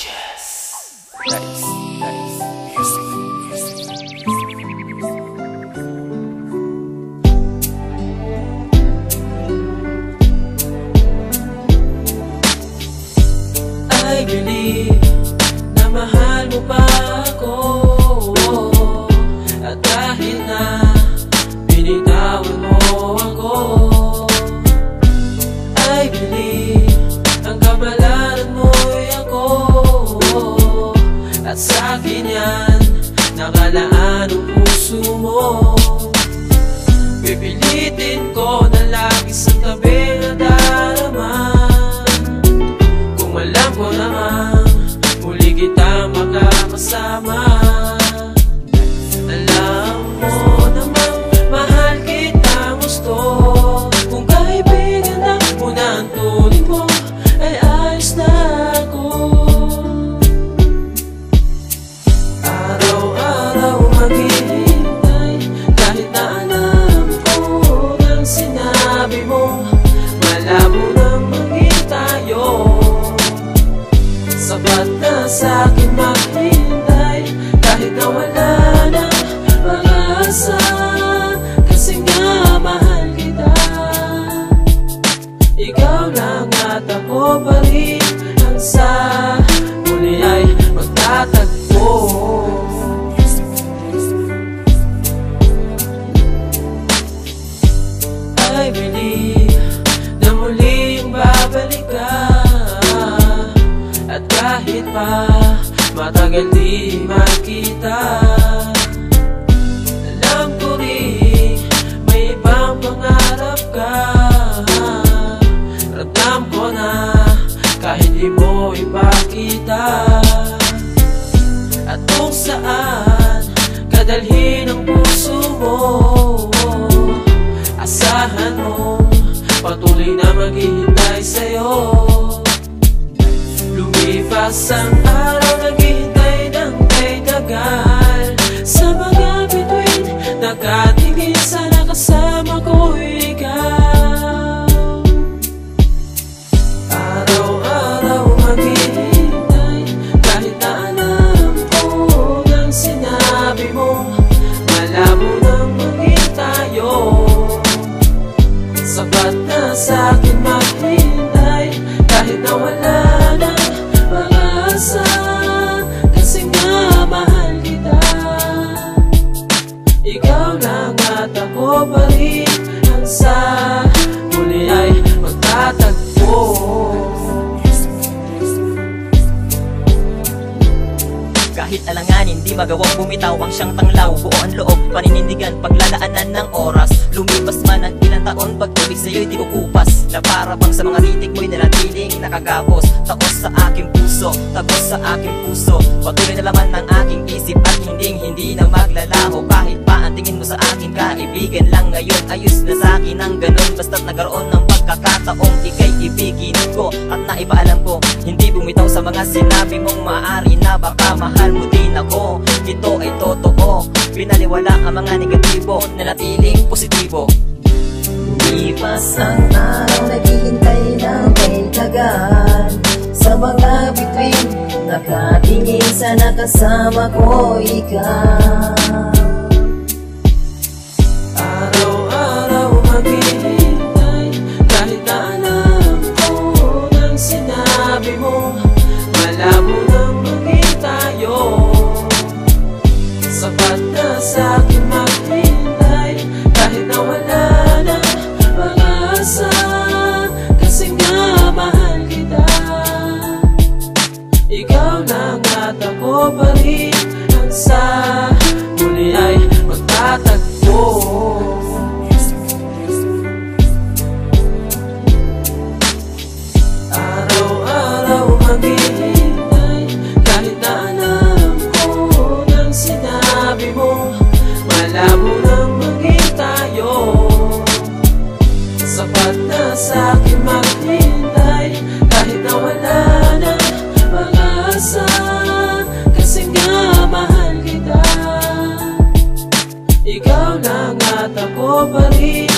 Yes. I believe na mahal mo pa ako, at dahil na binitawan mo ako, I believe ang kamalaran mo'y ako, at sa'kin yan nakalaan ang puso mo. Pipilitin ko na lagi sa tabi na darama, kung alam ko naman muli kita makakasama. Alam mo namang mahal kita gusto, kung kaibigan na muna ang turing mo ay ayos na ako. Araw-araw maghihintay, kahit na alam ko ng sinabi mo malabo nang maging tayo. Sapat na sa'kin maghintay, kahit na wala na pag-asa, kasi nga mahal kita. Ikaw lang at ako pa rin ang sa muli ay magtatagpo. I believe na muling babalik ka, at kahit pa matagal di makita, alam ko rin may ibang pangarap ka. Ramdam ko na kahit di mo ipakita, at kung saan kadalhin ang puso mo, asahan mo patuloy na maghihintay sa'yo. Lumipas ang araw, naghihintay ng kay tagal, sa mga bituin nakatingin, sana kasama ko ikaw. Araw-araw maghihintay, kahit na alam ko ng sinabi mo malabo nang maging tayo. Sapat na sa'kin maghintay, kahit na wala na pag-asa, kasi nga mahal kita. Ikaw lang at ako pa rin ang sa muli ay magtatagpo. Kahit alanganin, di magawang bumitaw ang siyang tanglaw. Buo ang loob, paninindigan, paglalaanan ng oras. Lumipas man ang ilang taon, pag-ibig sa'yo'y di kukupas, na para bang sa mga titik mo'y nanatiling nakagapos. Takos sa aking puso, tagos sa aking puso, patuloy na laman ng aking isip, at hindi na maglalaho. Kahit pa ang tingin mo sa akin, kaibigan lang ngayon, ayos na sa'kin ang ganun. Basta't nagkaroon ng pagkakataong ika'y ibigin ko, at naipaalam ko, hindi bumitaw sa mga sinabi mong maaari na baka mahal mo din ako. Ito ay totoo, pinaliwala ang mga negatibo, nanatiling positibo. Lipas ang araw, naghihintay ng kay tagal, sa mga bituin nakatingin, sana kasama ko ikaw. Araw-araw maghihintay, kahit na alam ko ng sinabi mo malabo nang maging tayo. Sapat na sa'kin maghintay, kahit na wala na pag-asa, kasi nga mahal kita. Ikaw lang at ako pa rin ang sa muli ay magtatagpo. Araw-araw maghihintay, kahit na alam ko ng sinabi mo malabo nang maging tayo. Sapat na sa'kin maghintay, kahit na wala na pag-asa, kasi nga mahal kita. Ikaw lang at ako pa rin